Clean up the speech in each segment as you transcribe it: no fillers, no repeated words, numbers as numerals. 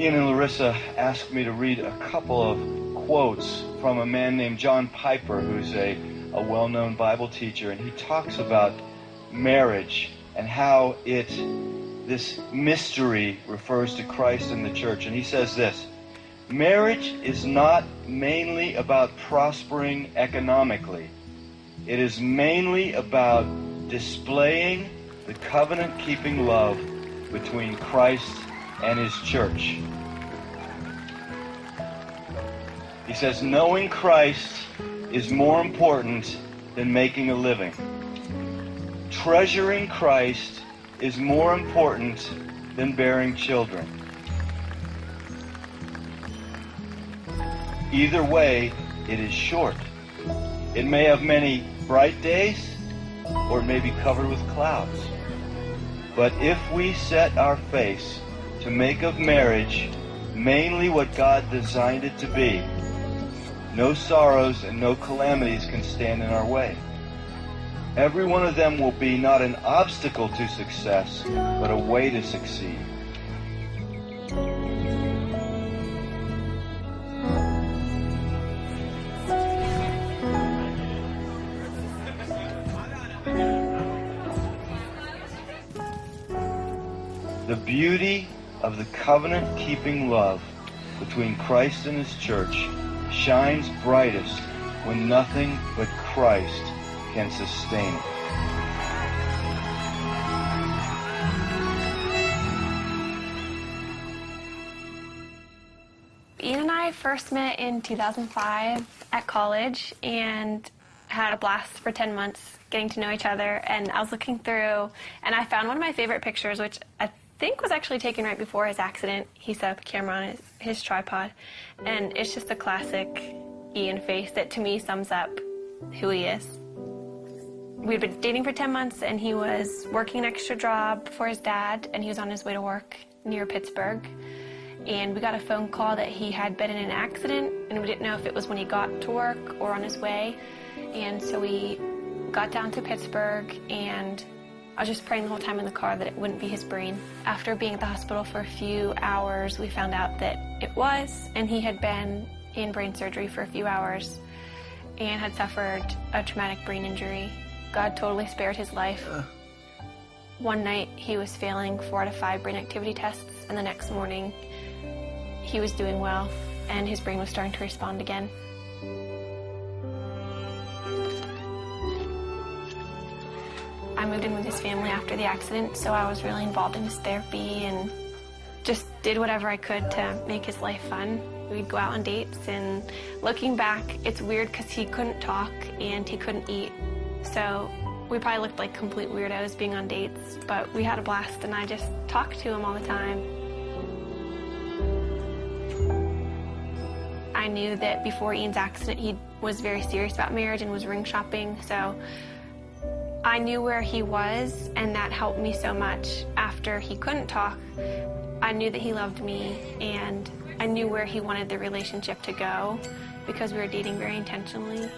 Ian and Larissa asked me to read a couple of quotes from a man named John Piper, who's a well-known Bible teacher, and he talks about marriage and how this mystery refers to Christ and the church. And he says this: marriage is not mainly about prospering economically. It is mainly about displaying the covenant-keeping love between Christ and his church. He says, knowing Christ is more important than making a living. Treasuring Christ is more important than bearing children. Either way, it is short. It may have many bright days, or it may be covered with clouds. But if we set our face to make of marriage mainly what God designed it to be, no sorrows and no calamities can stand in our way. Every one of them will be not an obstacle to success, but a way to succeed. The beauty of the covenant-keeping love between Christ and his church shines brightest when nothing but Christ can sustain it. Ian and I first met in 2005 at college and had a blast for 10 months getting to know each other. And I was looking through and I found one of my favorite pictures, which I think was actually taken right before his accident. He set up a camera on his tripod, and it's just a classic Ian face that to me sums up who he is. We'd been dating for 10 months, and he was working an extra job for his dad, and he was on his way to work near Pittsburgh. And we got a phone call that he had been in an accident, and we didn't know if it was when he got to work or on his way. And so we got down to Pittsburgh, and I was just praying the whole time in the car that it wouldn't be his brain. After being at the hospital for a few hours, we found out that it was, and he had been in brain surgery for a few hours and had suffered a traumatic brain injury. God totally spared his life. One night, he was failing 4 out of 5 brain activity tests, and the next morning, he was doing well, and his brain was starting to respond again. I moved in with his family after the accident, so I was really involved in his therapy and just did whatever I could to make his life fun. We'd go out on dates, and looking back, it's weird because he couldn't talk and he couldn't eat. So we probably looked like complete weirdos being on dates, but we had a blast, and I just talked to him all the time. I knew that before Ian's accident, he was very serious about marriage and was ring shopping, so I knew where he was, and that helped me so much. After he couldn't talk, I knew that he loved me, and I knew where he wanted the relationship to go because we were dating very intentionally.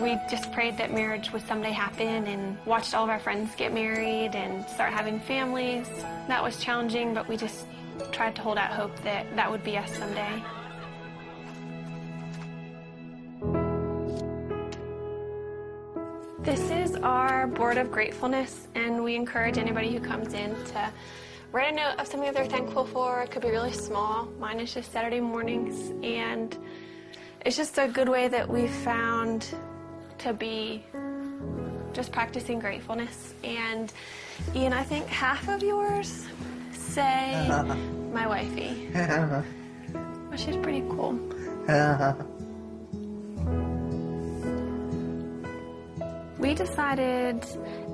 We just prayed that marriage would someday happen and watched all of our friends get married and start having families. That was challenging, but we just tried to hold out hope that that would be us someday. This is our board of gratefulness, and we encourage anybody who comes in to write a note of something that they're thankful for. It could be really small. Mine is just Saturday mornings, and it's just a good way that we've found to be just practicing gratefulness. And Ian, I think half of yours say my wifey, which is pretty cool. We decided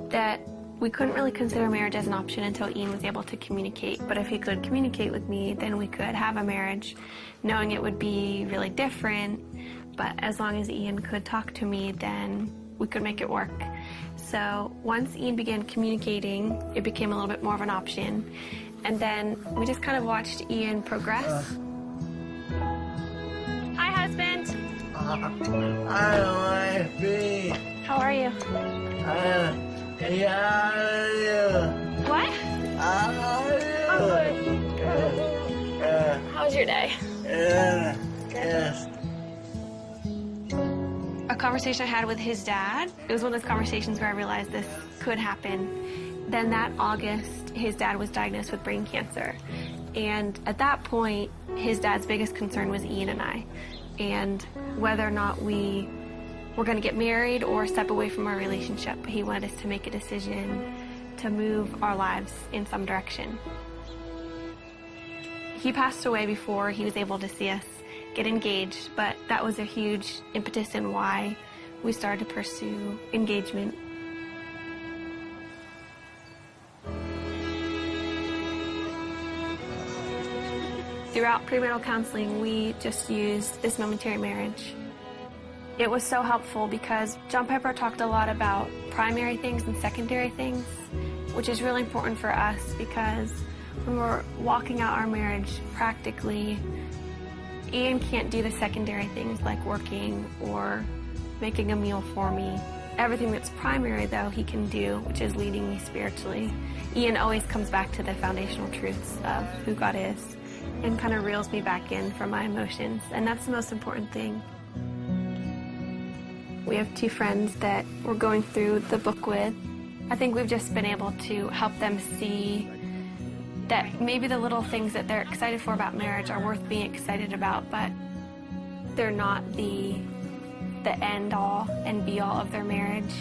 that we couldn't really consider marriage as an option until Ian was able to communicate. But if he could communicate with me, then we could have a marriage, knowing it would be really different. But as long as Ian could talk to me, then we could make it work. So once Ian began communicating, it became a little bit more of an option. And then we just kind of watched Ian progress. How are you? What? How was your day? A conversation I had with his dad, it was one of those conversations where I realized this could happen. Then that August, his dad was diagnosed with brain cancer. And at that point, his dad's biggest concern was Ian and I, and whether or not we were going to get married or step away from our relationship. He wanted us to make a decision to move our lives in some direction. He passed away before he was able to see us get engaged, but that was a huge impetus in why we started to pursue engagement. Throughout premarital counseling, we just used this momentary marriage. It was so helpful because John Piper talked a lot about primary things and secondary things, which is really important for us because when we're walking out our marriage practically, Ian can't do the secondary things like working or making a meal for me. Everything that's primary, though, he can do, which is leading me spiritually. Ian always comes back to the foundational truths of who God is and kind of reels me back in from my emotions, and that's the most important thing. We have two friends that we're going through the book with. I think we've just been able to help them see that maybe the little things that they're excited for about marriage are worth being excited about, but they're not the end all and be all of their marriage.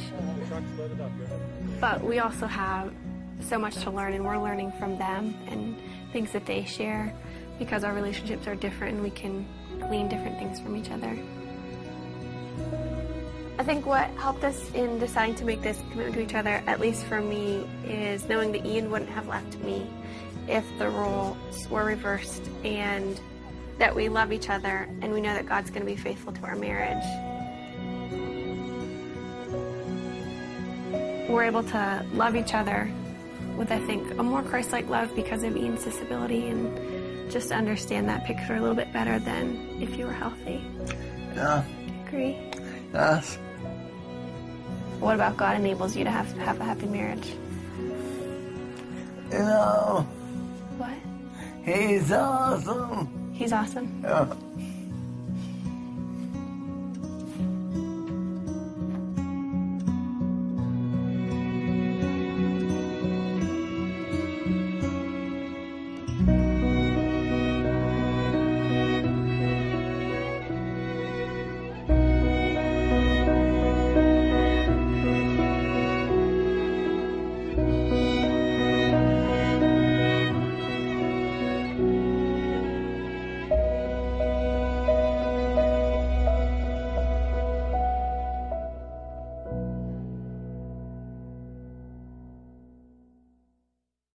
But we also have so much to learn, and we're learning from them and things that they share because our relationships are different and we can glean different things from each other. I think what helped us in deciding to make this commitment to each other, at least for me, is knowing that Ian wouldn't have left me if the roles were reversed, and that we love each other and we know that God's going to be faithful to our marriage. We're able to love each other with, I think, a more Christ-like love because of Ian's disability, and just understand that picture a little bit better than if you were healthy. Yeah. Do you agree? Yes. What about God enables you to have a happy marriage? You know, What? he's awesome. He's awesome. Yeah.